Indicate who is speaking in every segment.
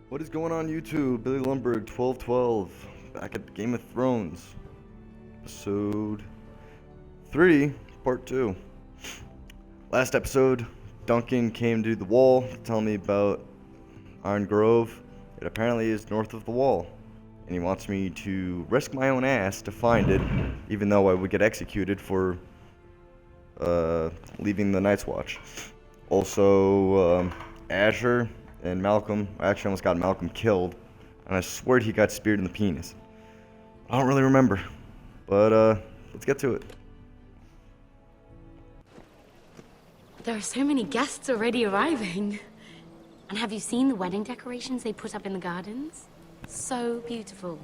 Speaker 1: What is going on YouTube? Billy Lumberg 1212 back at Game of Thrones episode 3 part 2. Last episode, Duncan came to the wall to tell me about Iron Grove. It apparently is north of the wall, and he wants me to risk my own ass to find it, even though I would get executed for leaving the Night's Watch. Also, Azure and Malcolm, I actually almost got Malcolm killed, and I swear he got speared in the penis. I don't really remember, but let's get to it.
Speaker 2: There are so many guests already arriving. And have you seen the wedding decorations they put up in the gardens? So beautiful.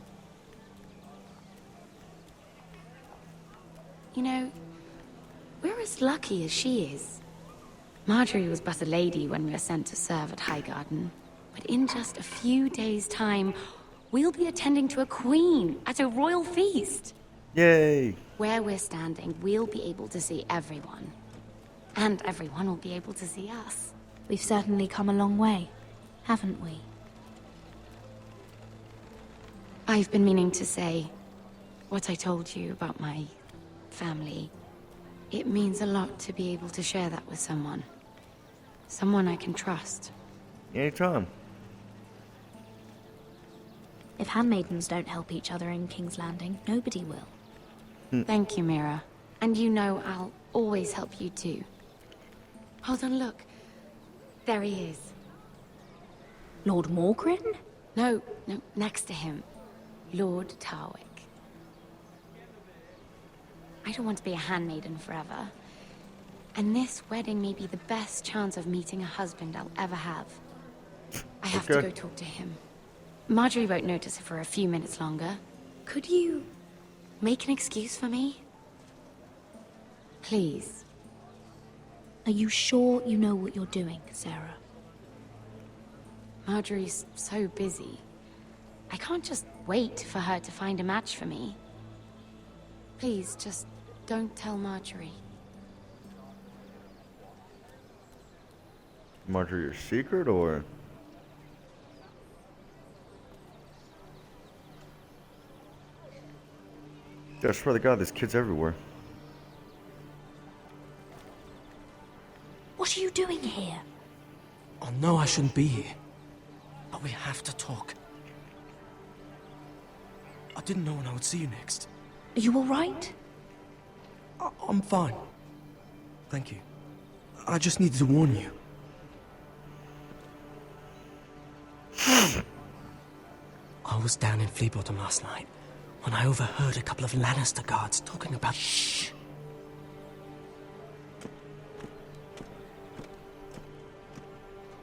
Speaker 2: You know, we're as lucky as she is. Marjorie was but a lady when we were sent to serve at Highgarden. But in just a few days' time, we'll be attending to a queen at a royal feast.
Speaker 1: Yay!
Speaker 2: Where we're standing, we'll be able to see everyone. And everyone will be able to see us.
Speaker 3: We've certainly come a long way, haven't we?
Speaker 2: I've been meaning to say what I told you about my family. It means a lot to be able to share that with someone. Someone I can trust.
Speaker 1: Anytime.
Speaker 3: If handmaidens don't help each other in King's Landing, nobody will.
Speaker 2: Thank you, Mira. And you know I'll always help you too. Hold on, look. There he is.
Speaker 3: Lord Morgrin?
Speaker 2: No, next to him. Lord Tarwick. I don't want to be a handmaiden forever. And this wedding may be the best chance of meeting a husband I'll ever have. I have to go talk to him. Marjorie won't notice it for a few minutes longer. Could you make an excuse for me? Please.
Speaker 3: Are you sure you know what you're doing, Sarah?
Speaker 2: Marjorie's so busy. I can't just wait for her to find a match for me. Please, just don't tell Marjorie.
Speaker 1: Marjorie, your secret, or? I swear to God, there's kids everywhere.
Speaker 3: What are you doing here?
Speaker 4: I know I shouldn't be here, but we have to talk. I didn't know when I would see you next.
Speaker 3: Are you all right?
Speaker 4: I'm fine. Thank you. I just needed to warn you. I was down in Fleabottom last night when I overheard a couple of Lannister guards talking about... Shh!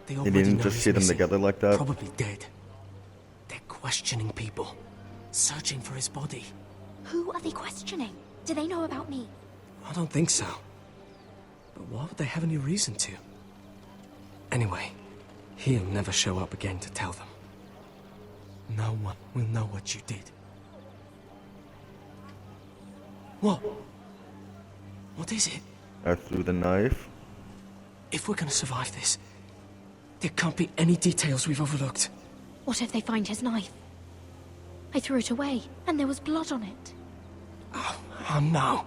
Speaker 4: They
Speaker 1: You didn't just see them together like that?
Speaker 4: Probably dead. They're questioning people, searching for his body.
Speaker 3: Who are they questioning? Do they know about me?
Speaker 4: I don't think so. But why would they have any reason to? Anyway, he'll never show up again to tell them. No one will know what you did. What? What is it?
Speaker 1: I threw the knife.
Speaker 4: If we're gonna survive this, there can't be any details we've overlooked.
Speaker 3: What if they find his knife? I threw it away, and there was blood on it.
Speaker 4: Oh no.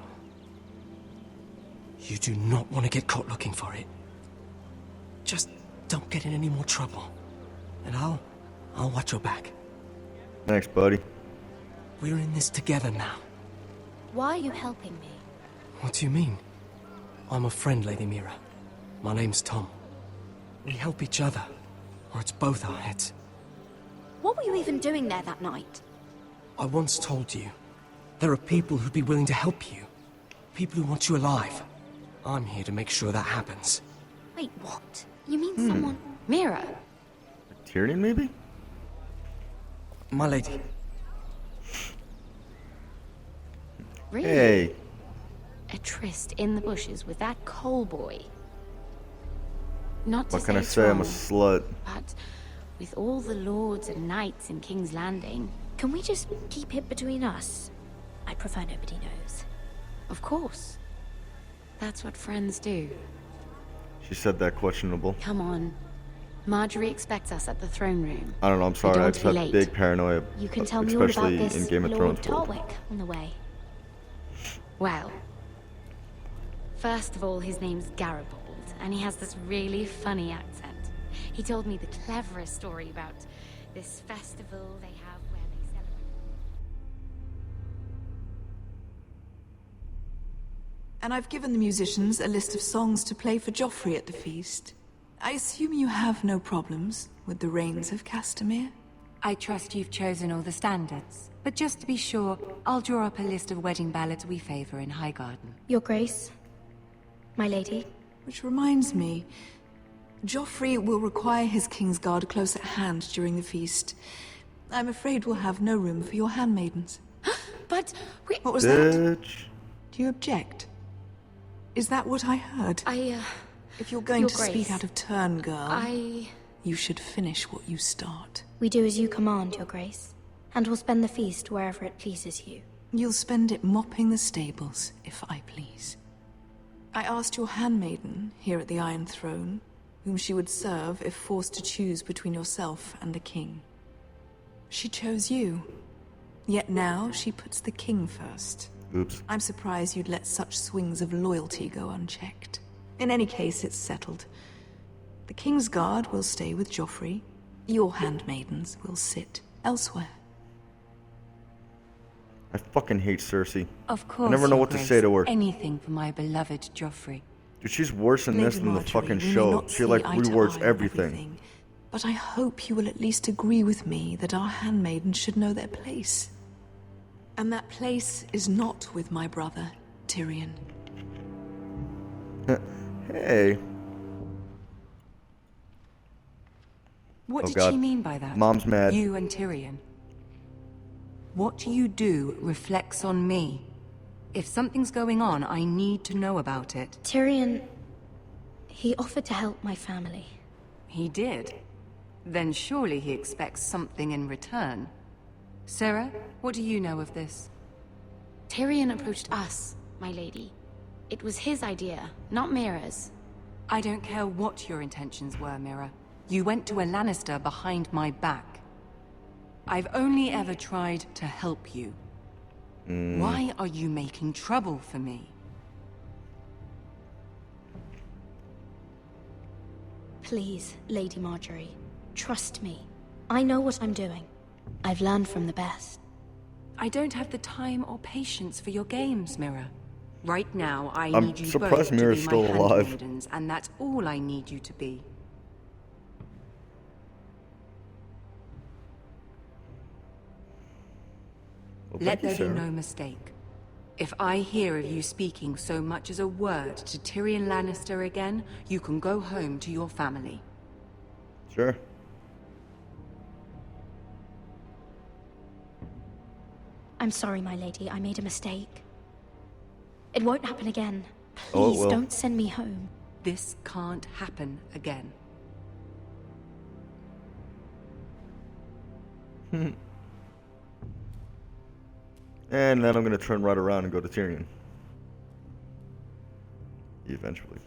Speaker 4: You do not want to get caught looking for it. Just don't get in any more trouble. And I'll watch your back.
Speaker 1: Thanks, buddy.
Speaker 4: We're in this together now.
Speaker 3: Why are you helping me?
Speaker 4: What do you mean? I'm a friend, Lady Mira. My name's Tom. We help each other, or it's both our heads.
Speaker 3: What were you even doing there that night?
Speaker 4: I once told you, there are people who'd be willing to help you. People who want you alive. I'm here to make sure that happens.
Speaker 3: Wait, what? You mean someone...
Speaker 2: Mira,
Speaker 1: Tyrion, maybe?
Speaker 4: My lady.
Speaker 2: really?
Speaker 1: Hey.
Speaker 2: A tryst in the bushes with that coal boy. Not to
Speaker 1: What can I
Speaker 2: it's
Speaker 1: say? I'm a
Speaker 2: wrong,
Speaker 1: slut.
Speaker 2: but with all the lords and knights in King's Landing,
Speaker 3: Can we just keep it between us? I prefer nobody knows.
Speaker 2: of course. That's what friends do.
Speaker 1: She said that questionable.
Speaker 2: Come on. Marjorie expects us at the throne room.
Speaker 1: I don't know, I'm
Speaker 2: don't
Speaker 1: sorry, I
Speaker 2: want
Speaker 1: just
Speaker 2: to be
Speaker 1: have
Speaker 2: late.
Speaker 1: big paranoia,
Speaker 3: You can tell me all about
Speaker 1: especially
Speaker 3: this
Speaker 1: in Game of
Speaker 3: Lord
Speaker 1: Thrones world.
Speaker 3: Tarwick on the way.
Speaker 2: Well, first of all, his name's Garibaldi, and he has this really funny accent. He told me the cleverest story about this festival they have where they celebrate.
Speaker 5: And I've given the musicians a list of songs to play for Joffrey at the feast. I assume you have no problems with the Rains of Castamere?
Speaker 6: I trust you've chosen all the standards. But just to be sure, I'll draw up a list of wedding ballads we favor in Highgarden.
Speaker 3: Your Grace, my lady.
Speaker 5: Which reminds me, Joffrey will require his Kingsguard close at hand during the feast. I'm afraid we'll have no room for your handmaidens.
Speaker 2: But we...
Speaker 5: What was that?
Speaker 1: Bitch.
Speaker 5: Do you object? Is that what I heard? If you're going
Speaker 2: Your
Speaker 5: to
Speaker 2: Grace,
Speaker 5: speak out of turn, girl, you should finish what you start.
Speaker 3: We do as you command, Your Grace, and we'll spend the feast wherever it pleases you.
Speaker 5: You'll spend it mopping the stables, if I please. I asked your handmaiden here at the Iron Throne whom she would serve if forced to choose between yourself and the king. She chose you. Yet now she puts the king first.
Speaker 1: Oops.
Speaker 5: I'm surprised you'd let such swings of loyalty go unchecked. In any case, it's settled. The King's Guard will stay with Joffrey. Your handmaidens will sit elsewhere.
Speaker 1: I fucking hate Cersei.
Speaker 6: Of course,
Speaker 1: I never know
Speaker 6: Your
Speaker 1: what to
Speaker 6: Grace.
Speaker 1: say to her.
Speaker 6: Anything for my beloved Joffrey.
Speaker 1: Dude, she's worse in this
Speaker 5: Lady
Speaker 1: than the
Speaker 5: Marjorie,
Speaker 1: fucking
Speaker 5: we may
Speaker 1: show.
Speaker 5: not
Speaker 1: She
Speaker 5: see
Speaker 1: like
Speaker 5: eye to
Speaker 1: rewords
Speaker 5: eye on
Speaker 1: everything.
Speaker 5: But I hope you will at least agree with me that our handmaidens should know their place. And that place is not with my brother, Tyrion.
Speaker 1: Hey.
Speaker 6: What
Speaker 1: Oh,
Speaker 6: did
Speaker 1: God.
Speaker 6: she mean by that?
Speaker 1: Mom's mad.
Speaker 6: You and Tyrion. What you do reflects on me. If something's going on, I need to know about it.
Speaker 3: Tyrion, he offered to help my family.
Speaker 6: He did. Then surely he expects something in return. Sarah, what do you know of this?
Speaker 2: Tyrion approached us, my lady. It was his idea, not Mira's.
Speaker 6: I don't care what your intentions were, Mira. You went to a Lannister behind my back. I've only ever tried to help you. Why are you making trouble for me?
Speaker 3: Please, Lady Marjorie, trust me. I know what I'm doing. I've learned from the best.
Speaker 6: I don't have the time or patience for your games, Mira. Right now, I
Speaker 1: I'm
Speaker 6: need you
Speaker 1: surprised
Speaker 6: both to
Speaker 1: Mira's
Speaker 6: be
Speaker 1: still
Speaker 6: my
Speaker 1: alive.
Speaker 6: handmaidens, and that's all I need you to be.
Speaker 1: Well,
Speaker 6: Let
Speaker 1: thank you,
Speaker 6: there be
Speaker 1: Sarah.
Speaker 6: no mistake. If I hear of you speaking so much as a word to Tyrion Lannister again, you can go home to your family.
Speaker 1: Sure.
Speaker 3: I'm sorry, my lady. I made a mistake. It won't happen again.
Speaker 1: Oh, it
Speaker 3: Please
Speaker 1: will.
Speaker 3: don't send me home.
Speaker 6: This can't happen again.
Speaker 1: And then I'm gonna turn right around and go to Tyrion. Eventually.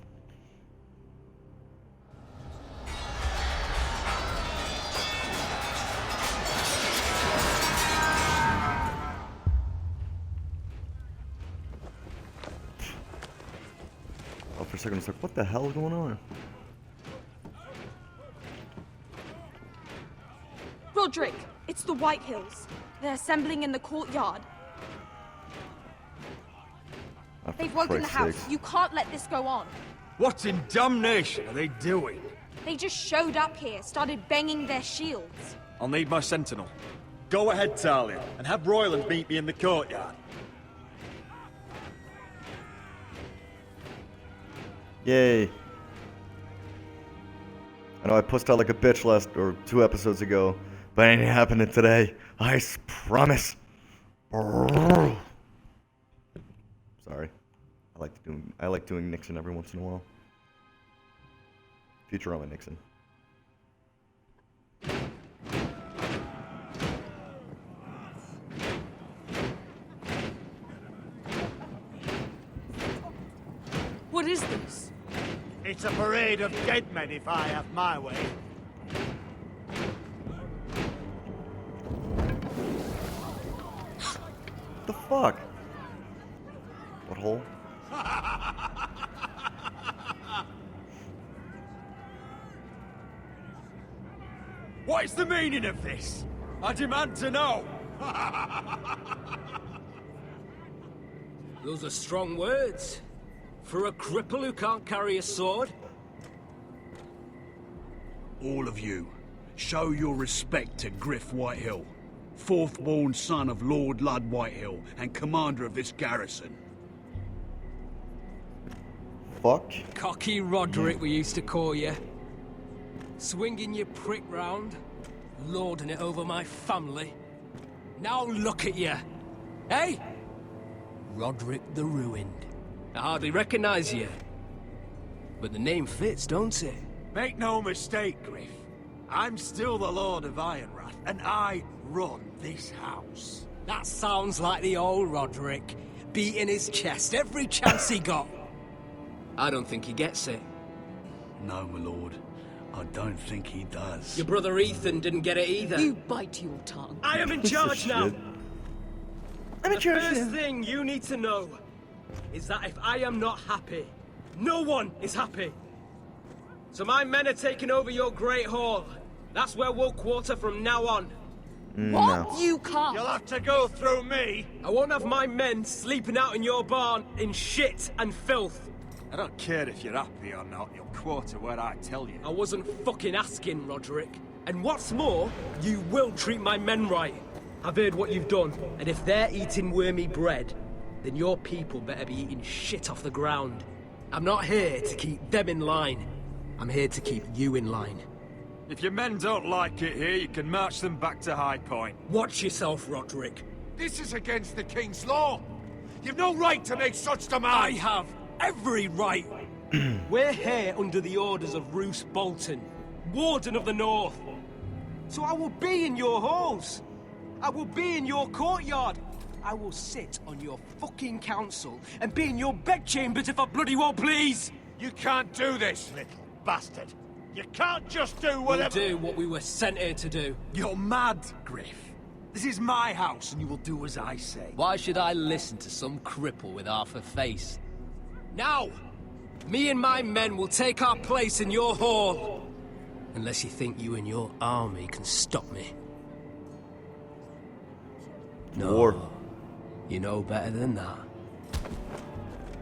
Speaker 1: Oh, for a second, I was like, what the hell is going on?
Speaker 7: Roderick, it's the White Hills. They're assembling in the courtyard.
Speaker 1: Oh, for
Speaker 7: They've woken the
Speaker 1: Christ's
Speaker 7: house.
Speaker 1: sakes.
Speaker 7: You can't let this go on.
Speaker 8: What in damnation are they doing?
Speaker 7: They just showed up here, started banging their shields.
Speaker 8: I'll need my sentinel. Go ahead, Talia, and have Royland meet me in the courtyard.
Speaker 1: Yay. I know I pushed out like a bitch last, or 2 episodes ago, but it ain't happening today. Promise. Sorry. I like doing Nixon every once in a while. Futurama Nixon.
Speaker 7: What is this?
Speaker 9: It's a parade of dead men if I have my way.
Speaker 1: fuck? Butthole?
Speaker 8: What is the meaning of this? I demand to know!
Speaker 9: Those are strong words. For a cripple who can't carry a sword.
Speaker 10: All of you, show your respect to Griff Whitehill, fourth-born son of Lord Lud Whitehill and commander of this garrison.
Speaker 1: Fuck.
Speaker 9: Cocky Roderick, we used to call you. Swinging your prick round, lording it over my family. Now look at you. Hey? Roderick the Ruined. I hardly recognize you. But the name fits, don't it?
Speaker 8: Make no mistake, Griff. I'm still the Lord of Ironrath, and I run this house.
Speaker 9: That sounds like the old Roderick, beating his chest every chance he got. I don't think he gets it.
Speaker 10: No, my lord. I don't think he does.
Speaker 9: Your brother Ethan didn't get it either.
Speaker 6: You bite your tongue.
Speaker 9: I am in charge now.
Speaker 1: I'm in charge
Speaker 9: The first
Speaker 1: now.
Speaker 9: thing you need to know is that if I am not happy, no one is happy. So my men are taking over your Great Hall. That's where we'll quarter from now on.
Speaker 1: No.
Speaker 6: You can't.
Speaker 8: You'll have to go through me!
Speaker 9: I won't have my men sleeping out in your barn in shit and filth.
Speaker 8: I don't care if you're happy or not, you'll quarter where I tell you.
Speaker 9: I wasn't fucking asking, Roderick. And what's more, you will treat my men right. I've heard what you've done, and if they're eating wormy bread, then your people better be eating shit off the ground. I'm not here to keep them in line. I'm here to keep you in line.
Speaker 8: If your men don't like it here, you can march them back to High Point.
Speaker 9: Watch yourself, Roderick.
Speaker 11: This is against the King's law. You've no right to make such
Speaker 9: I
Speaker 11: demands.
Speaker 9: have every right. We're here under the orders of Roose Bolton, Warden of the North. So I will be in your halls. I will be in your courtyard. I will sit on your fucking council and be in your bedchambers if I bloody well please.
Speaker 11: You can't do this, little bastard. You can't just do
Speaker 9: We'll
Speaker 11: whatever...
Speaker 9: do what we were sent here to do.
Speaker 8: You're mad, Griff. This is my house, and you will do as I say.
Speaker 9: Why should I listen to some cripple with half a face? Now, me and my men will take our place in your hall. Unless you think you and your army can stop me. No.
Speaker 1: War.
Speaker 9: You know better than that.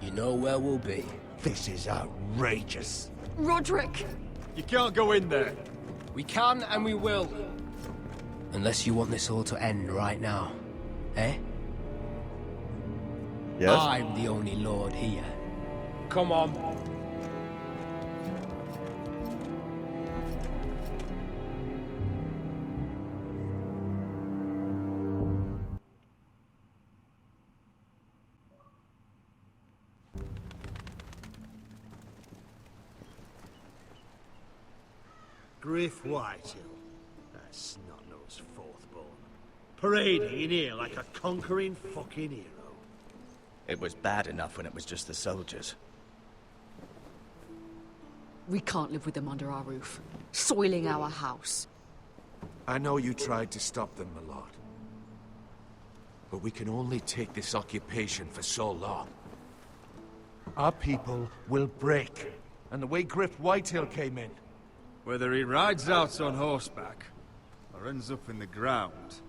Speaker 9: You know where we'll be.
Speaker 11: This is outrageous.
Speaker 6: Roderick!
Speaker 8: You can't go in there.
Speaker 9: We can and we will. Unless you want this all to end right now. Eh?
Speaker 1: Yes.
Speaker 9: I'm the only lord here. Come on.
Speaker 12: Griff Whitehill, that snot-nosed fourth-born, parading in here like a conquering fucking hero.
Speaker 13: It was bad enough when it was just the soldiers.
Speaker 6: We can't live with them under our roof, soiling our house.
Speaker 11: I know you tried to stop them, my lord. But we can only take this occupation for so long. Our people will break. And the way Griff Whitehill came in,
Speaker 8: Whether he rides out on horseback, or ends up in the ground,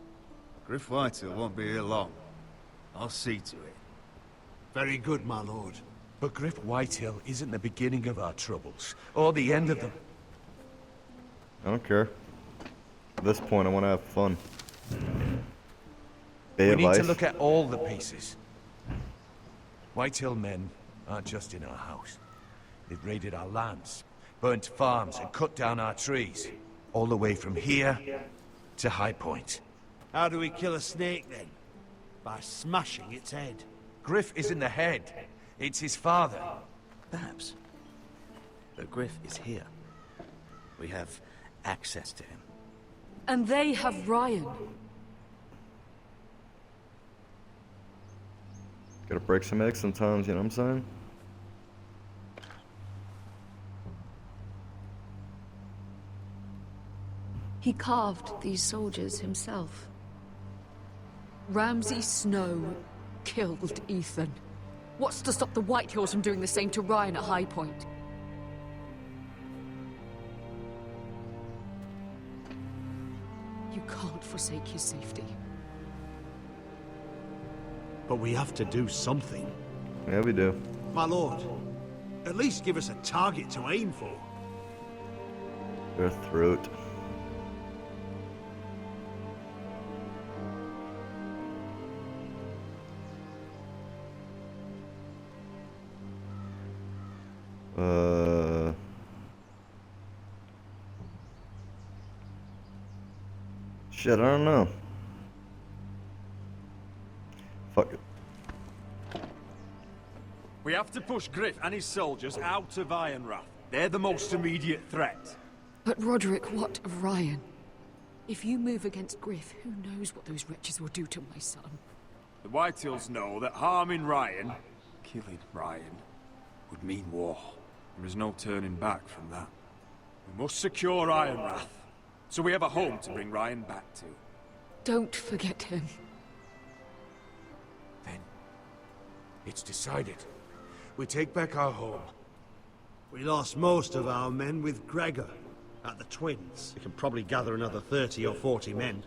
Speaker 8: Griff Whitehill won't be here long. I'll see to it.
Speaker 11: very good, my lord. But Griff Whitehill isn't the beginning of our troubles, or the end of them.
Speaker 1: I don't care. At this point, I want to have fun. Bay
Speaker 11: We
Speaker 1: of
Speaker 11: need to
Speaker 1: Ice.
Speaker 11: look at all the pieces. Whitehill men aren't just in our house. They've raided our lands, burnt farms, and cut down our trees. All the way from here to High Point.
Speaker 12: How do we kill a snake, then? By smashing its head.
Speaker 11: Griff isn't the head. It's his father.
Speaker 13: Perhaps. But Griff is here. We have access to him.
Speaker 6: And they have Ryan.
Speaker 1: Gotta break some eggs sometimes, you know what I'm saying?
Speaker 6: He carved these soldiers himself. Ramsay Snow
Speaker 14: killed Ethan. What's to stop the Whitehills from doing the same to Ryan at High Point? You can't forsake his safety.
Speaker 12: But we have to do something.
Speaker 1: Yeah, we do.
Speaker 12: My lord, at least give us a target to aim for.
Speaker 1: Their throat. Shit, I don't know. Fuck it.
Speaker 15: We have to push Griff and his soldiers out of Ironrath. They're the most immediate threat.
Speaker 14: But Roderick, what of Ryan? If you move against Griff, who knows what those wretches will do to my son?
Speaker 15: The Whitehills know that harming Ryan, killing Ryan, would mean war. There is no turning back from that. We must secure Ironrath, so we have a home to bring Ryan back to.
Speaker 14: Don't forget him.
Speaker 11: Then, it's decided. We take back our home.
Speaker 12: We lost most of our men with Gregor at the Twins. We can probably gather another 30 or 40 men.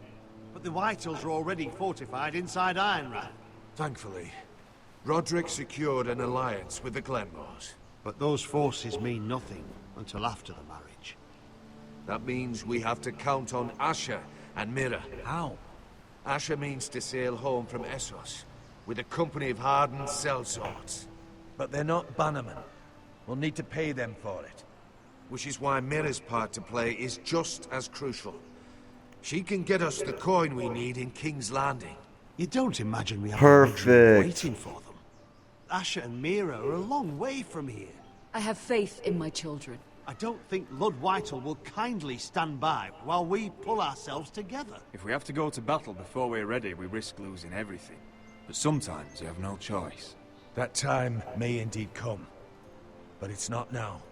Speaker 12: But the Whitehills are already fortified inside Ironrath.
Speaker 11: Thankfully, Roderick secured an alliance with the Glenmores.
Speaker 12: But those forces mean nothing until after the marriage.
Speaker 11: That means we have to count on Asher and Mira.
Speaker 12: How?
Speaker 11: Asher means to sail home from Essos with a company of hardened sellswords.
Speaker 16: But they're not bannermen. We'll need to pay them for it.
Speaker 11: Which is why Mira's part to play is just as crucial. She can get us the coin we need in King's Landing.
Speaker 12: You don't imagine we have
Speaker 1: Perfect.
Speaker 12: waiting for them. Asher and Mira are a long way from here.
Speaker 14: I have faith in my children.
Speaker 12: I don't think Lord Whitehill will kindly stand by while we pull ourselves together.
Speaker 15: If we have to go to battle before we're ready, we risk losing everything. But sometimes you have no choice.
Speaker 16: That time may indeed come. But it's not now.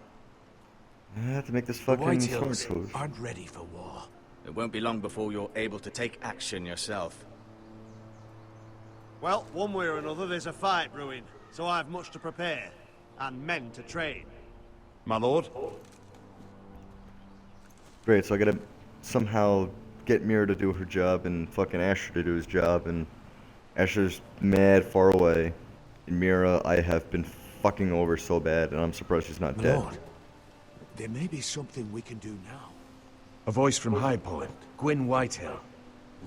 Speaker 1: I have to make this
Speaker 11: The
Speaker 1: fucking sword
Speaker 11: Whitehills
Speaker 1: code.
Speaker 11: aren't ready for war.
Speaker 13: It won't be long before you're able to take action yourself.
Speaker 12: Well, one way or another, there's a fight brewing, so I have much to prepare, and men to train. My lord?
Speaker 1: Great, so I gotta somehow get Mira to do her job and fucking Asher to do his job, and Asher's mad far away. And Mira, I have been fucking over so bad, and I'm surprised she's not
Speaker 11: My
Speaker 1: dead.
Speaker 11: lord, there may be something we can do now.
Speaker 16: A voice from High Point, Gwyn Whitehill.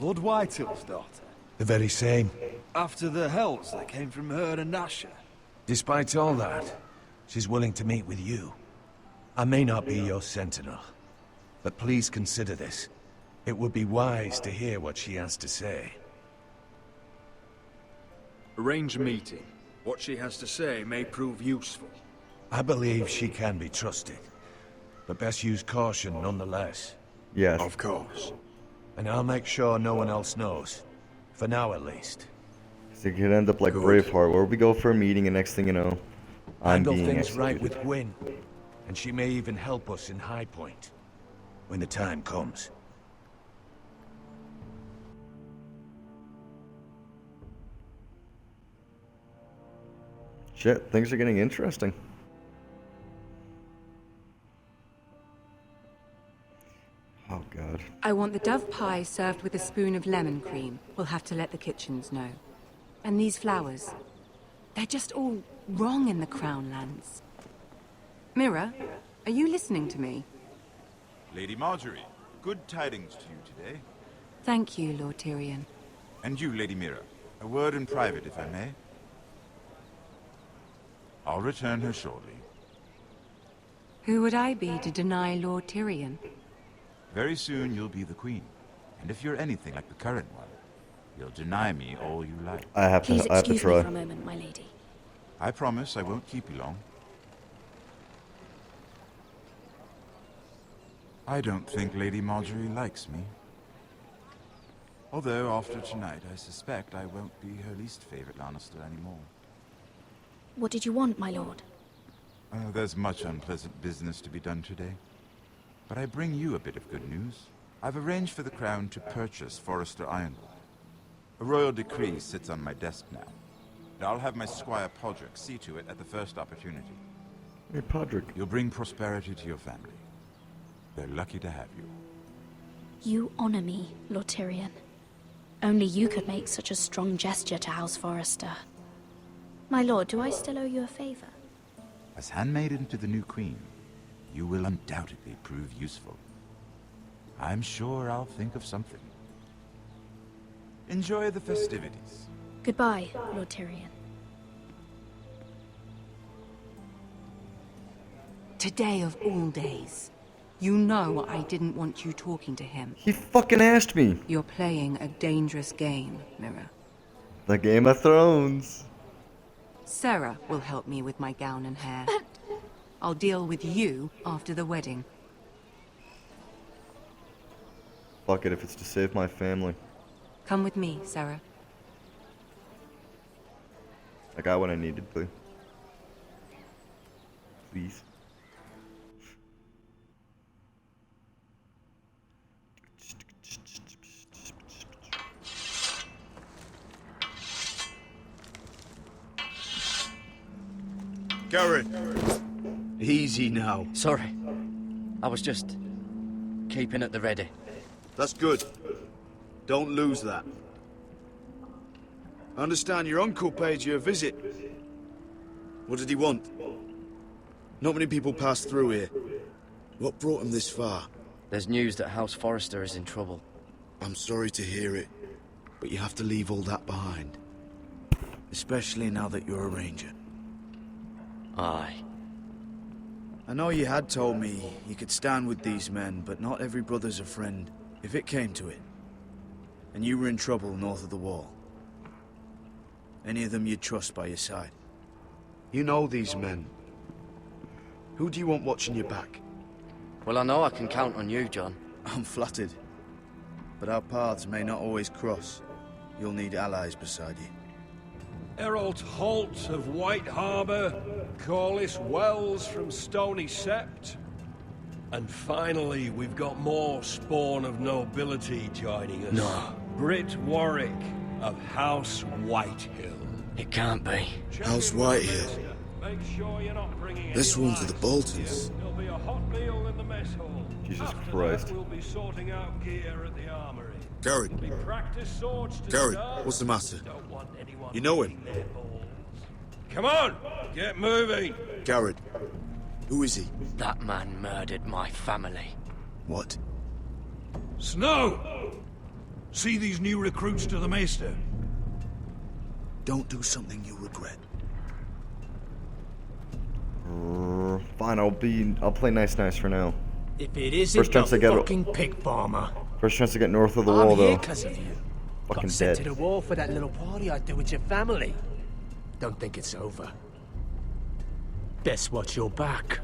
Speaker 8: Lord Whitehill's daughter?
Speaker 16: The very same.
Speaker 8: After the hells that came from her and Asher?
Speaker 16: Despite all that, she's willing to meet with you. I may not be your sentinel, but please consider this. It would be wise to hear what she has to say.
Speaker 8: Arrange a meeting. What she has to say may prove useful.
Speaker 16: I believe she can be trusted, but best use caution nonetheless.
Speaker 1: Yes.
Speaker 8: Of course.
Speaker 16: And I'll make sure no one else knows. For now, at least.
Speaker 1: So it could end up like Braveheart, where we go for a meeting, and next thing you know, I'm
Speaker 16: Handle
Speaker 1: being
Speaker 16: things right
Speaker 1: executed.
Speaker 16: with Gwyn, and she may even help us in High Point when the time comes.
Speaker 1: Shit, things are getting interesting. Oh god.
Speaker 6: I want the dove pie served with a spoon of lemon cream. We'll have to let the kitchens know. And these flowers. They're just all wrong in the Crown lands. Mira, are you listening to me?
Speaker 17: Lady Marjorie, good tidings to you today.
Speaker 6: Thank you, Lord Tyrion.
Speaker 17: And you, Lady Mira. A word in private, if I may. I'll return her shortly.
Speaker 6: Who would I be to deny Lord Tyrion?
Speaker 17: Very soon you'll be the queen. And if you're anything like the current one, you'll deny me all you like.
Speaker 1: I have to
Speaker 3: Please excuse me
Speaker 1: try.
Speaker 3: for a moment, my lady.
Speaker 17: I promise I won't keep you long. I don't think Lady Marjorie likes me. Although, after tonight, I suspect I won't be her least favorite Lannister anymore.
Speaker 3: What did you want, my lord?
Speaker 17: There's much unpleasant business to be done today. But I bring you a bit of good news. I've arranged for the Crown to purchase Forrester Ironwood. A royal decree sits on my desk now. I'll have my squire Podrick see to it at the first opportunity.
Speaker 1: Hey, Podrick.
Speaker 17: You'll bring prosperity to your family. They're lucky to have you.
Speaker 3: You honor me, Lord Tyrion. Only you could make such a strong gesture to House Forrester. My lord, do I still owe you a favor?
Speaker 17: As handmaiden to the new queen, you will undoubtedly prove useful. I'm sure I'll think of something. Enjoy the festivities.
Speaker 3: Goodbye, Lord Tyrion.
Speaker 6: Today of all days. You know I didn't want you talking to him.
Speaker 1: He fucking asked me.
Speaker 6: You're playing a dangerous game, Mira.
Speaker 1: The Game of Thrones.
Speaker 6: Sarah will help me with my gown and hair. I'll deal with you after the wedding.
Speaker 1: Fuck it if it's to save my family.
Speaker 6: Come with me, Sarah.
Speaker 1: I got what I needed, please. Please.
Speaker 12: Garrett. Easy now.
Speaker 13: Sorry. I was just keeping at the ready.
Speaker 18: That's good. Don't lose that. I understand your uncle paid you a visit. What did he want? Not many people pass through here. What brought him this far?
Speaker 13: There's news that House Forrester is in trouble.
Speaker 18: I'm sorry to hear it, but you have to leave all that behind. Especially now that you're a ranger.
Speaker 13: Aye.
Speaker 18: I know you had told me you could stand with these men, but not every brother's a friend, if it came to it. And you were in trouble north of the wall. Any of them you'd trust by your side. You know these men. Who do you want watching your back?
Speaker 13: Well, I know I can count on you, John.
Speaker 18: I'm flattered. But our paths may not always cross. You'll need allies beside you.
Speaker 9: Errol Holt of White Harbour, Corliss Wells from Stony Sept. And finally, we've got more spawn of nobility joining us.
Speaker 13: No.
Speaker 9: Britt Warwick of House Whitehill.
Speaker 13: It can't be.
Speaker 18: House Whitehill?
Speaker 9: Make sure you're not bringing
Speaker 18: This
Speaker 9: any
Speaker 18: one's to the Boltons.
Speaker 9: There'll be a hot meal in the mess hall.
Speaker 1: Jesus
Speaker 9: After
Speaker 1: Christ.
Speaker 9: That, we'll be sorting out gear at the armory.
Speaker 18: Garrett.
Speaker 9: We practice swords to
Speaker 18: Garrett,
Speaker 9: start.
Speaker 18: what's the matter?
Speaker 9: Don't want anyone
Speaker 18: You know him?
Speaker 9: their balls. Come on, get moving.
Speaker 18: Garrett. Who is he?
Speaker 13: That man murdered my family.
Speaker 18: What?
Speaker 10: Snow! See these new recruits to the Maester?
Speaker 18: Don't do something you regret.
Speaker 1: Fine, I'll play nice for now.
Speaker 9: If it isn't
Speaker 1: First chance
Speaker 9: the
Speaker 1: to get
Speaker 9: fucking pig farmer.
Speaker 1: First chance to get north of the
Speaker 9: I'm
Speaker 1: wall,
Speaker 9: here
Speaker 1: though.
Speaker 9: because of you.
Speaker 1: Fucking
Speaker 9: Got sent
Speaker 1: dead.
Speaker 9: to the wall for that little party I did with your family. Don't think it's over. Best watch your back.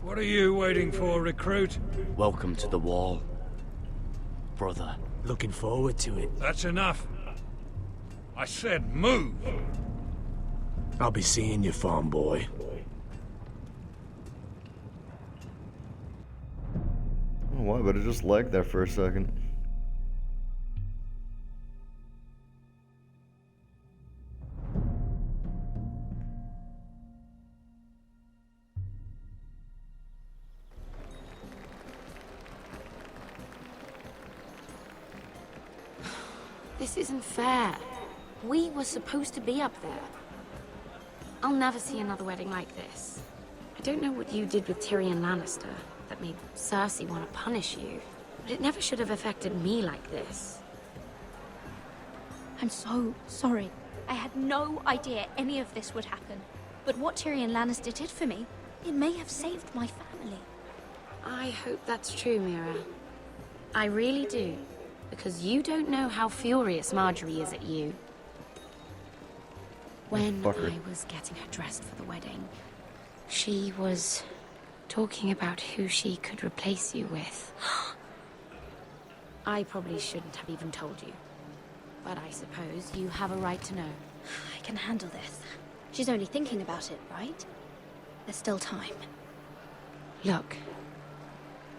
Speaker 10: What are you waiting for, recruit?
Speaker 13: Welcome to the wall, brother.
Speaker 9: Looking forward to it.
Speaker 10: That's enough. I said move.
Speaker 9: I'll be seeing you, farm boy.
Speaker 1: Oh, why? But it just lagged there for a second.
Speaker 2: This isn't fair. We were supposed to be up there. I'll never see another wedding like this. I don't know what you did with Tyrion Lannister that made Cersei want to punish you, but it never should have affected me like this.
Speaker 3: I'm so sorry. I had no idea any of this would happen. But what Tyrion Lannister did for me, it may have saved my family.
Speaker 2: I hope that's true, Mira. I really do. Because you don't know how furious Marjorie is at you. When I was getting her dressed for the wedding, she was talking about who she could replace you with. I probably shouldn't have even told you. But I suppose you have a right to know.
Speaker 3: I can handle this. She's only thinking about it, right? There's still time.
Speaker 2: Look,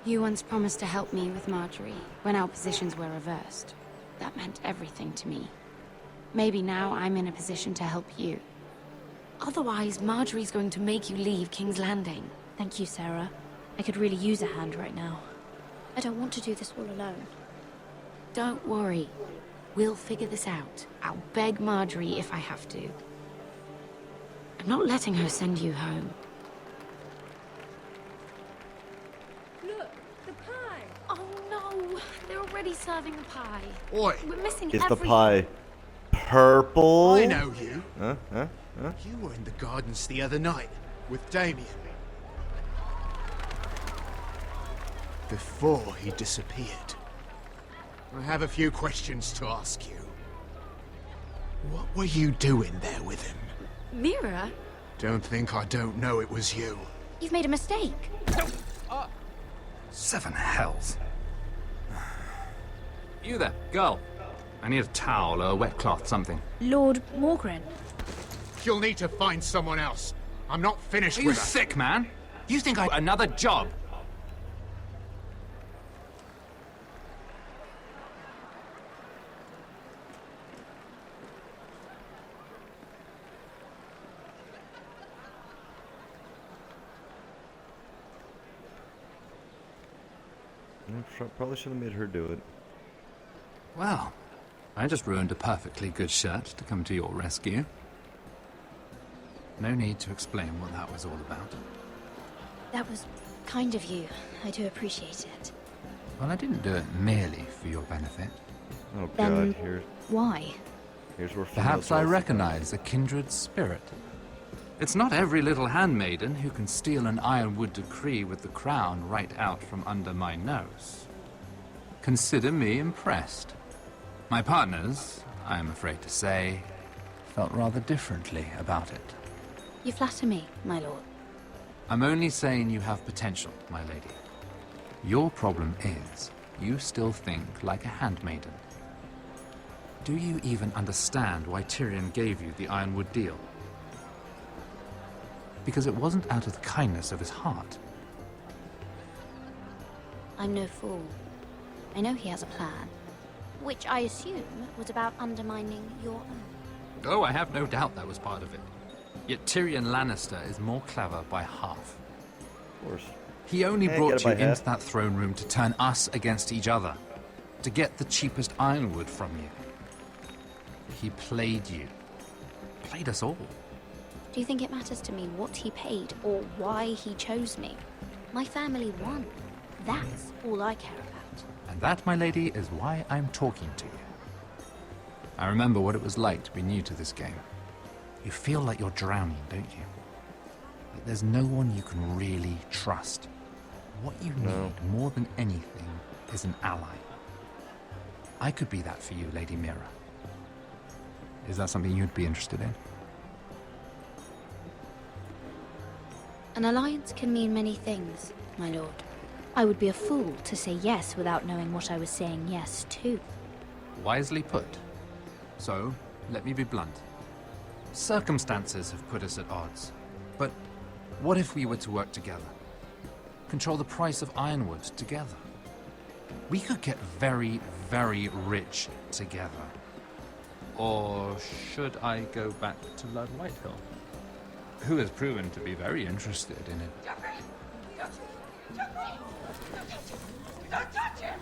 Speaker 2: you once promised to help me with Marjorie when our positions were reversed. That meant everything to me. Maybe now I'm in a position to help you. Otherwise, Marjorie's going to make you leave King's Landing.
Speaker 3: Thank you, Sarah. I could really use a hand right now. I don't want to do this all alone.
Speaker 2: Don't worry. We'll figure this out. I'll beg Marjorie if I have to. I'm not letting her send you home.
Speaker 7: Look, the pie!
Speaker 2: Oh no! They're already serving the pie.
Speaker 10: Oi!
Speaker 2: We're missing
Speaker 1: Is
Speaker 2: everything.
Speaker 1: the pie purple?
Speaker 10: I know you.
Speaker 1: Huh?
Speaker 10: You were in the gardens the other night with Damien. Before he disappeared. I have a few questions to ask you. What were you doing there with him?
Speaker 3: Mira?
Speaker 10: Don't think I don't know it was you.
Speaker 3: You've made a mistake.
Speaker 19: Seven hells. You there, girl. I need a towel or a wet cloth, something.
Speaker 3: Lord Morgren.
Speaker 10: You'll need to find someone else. I'm not finished
Speaker 19: Are you
Speaker 10: with her.
Speaker 19: sick, man? You think I... Another job?
Speaker 1: Probably should have made her do it.
Speaker 19: Well, I just ruined a perfectly good shirt to come to your rescue. No need to explain what that was all about.
Speaker 3: That was kind of you. I do appreciate it.
Speaker 19: Well, I didn't do it merely for your benefit.
Speaker 1: Oh
Speaker 3: Then
Speaker 1: God, here's
Speaker 3: why?
Speaker 1: where
Speaker 19: Perhaps I recognize a kindred spirit. It's not every little handmaiden who can steal an ironwood decree with the crown right out from under my nose. Consider me impressed. My partners, I am afraid to say, felt rather differently about it.
Speaker 3: You flatter me, my lord.
Speaker 19: I'm only saying you have potential, my lady. Your problem is, you still think like a handmaiden. Do you even understand why Tyrion gave you the ironwood deal? Because it wasn't out of the kindness of his heart.
Speaker 3: I'm no fool. I know he has a plan, which I assume was about undermining your own.
Speaker 19: Oh, I have no doubt that was part of it. Yet Tyrion Lannister is more clever by half.
Speaker 1: Of course.
Speaker 19: He only
Speaker 1: Get
Speaker 19: brought
Speaker 1: it
Speaker 19: you
Speaker 1: by
Speaker 19: into
Speaker 1: half.
Speaker 19: that throne room to turn us against each other, to get the cheapest ironwood from you. He played you. Played us all.
Speaker 3: Do you think it matters to me what he paid or why he chose me? My family won. That's all I care about.
Speaker 19: And that, my lady, is why I'm talking to you. I remember what it was like to be new to this game. You feel like you're drowning, don't you? Like there's no one you can really trust. What you need more than anything is an ally. I could be that for you, Lady Mira. Is that something you'd be interested in?
Speaker 3: An alliance can mean many things, my lord. I would be a fool to say yes without knowing what I was saying yes to.
Speaker 19: Wisely put. So, let me be blunt. Circumstances have put us at odds. But what if we were to work together? Control the price of ironwood together? We could get very, very rich together. Or should I go back to Lord Whitehill, who has proven to be very interested in it?
Speaker 20: Don't touch him!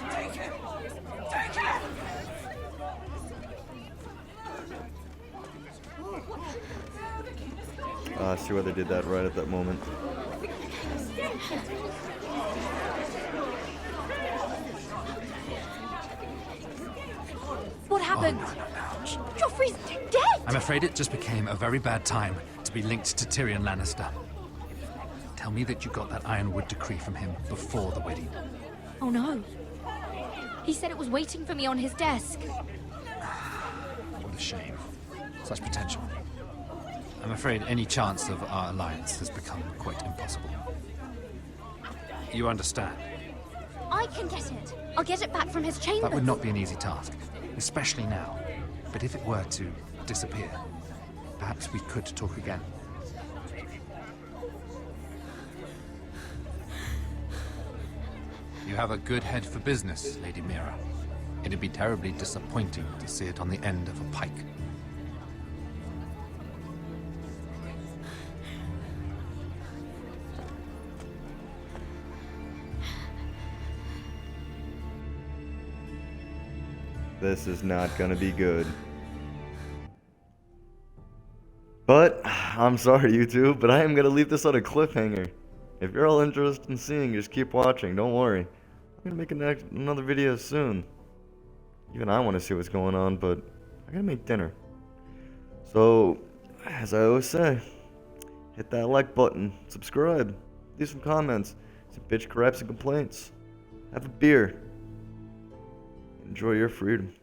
Speaker 20: Take him! Take him!
Speaker 1: I see why they did that right at that moment.
Speaker 3: What happened? Joffrey's dead!
Speaker 19: I'm afraid it just became a very bad time to be linked to Tyrion Lannister. Tell me that you got that ironwood decree from him before the wedding.
Speaker 3: Oh no. He said it was waiting for me on his desk.
Speaker 19: What a shame. Such potential. I'm afraid any chance of our alliance has become quite impossible. You understand?
Speaker 3: I can get it. I'll get it back from his chambers.
Speaker 19: That would not be an easy task, especially now. But if it were to disappear, perhaps we could talk again. You have a good head for business, Lady Mira. It'd be terribly disappointing to see it on the end of a pike.
Speaker 1: This is not gonna be good. But, I'm sorry YouTube, but I am gonna leave this on a cliffhanger. If you're all interested in seeing, just keep watching, don't worry. I'm gonna make another video soon. Even I want to see what's going on, but I gotta make dinner. So, as I always say, hit that like button, subscribe, leave some comments, some bitch craps and complaints. Have a beer. Enjoy your freedom.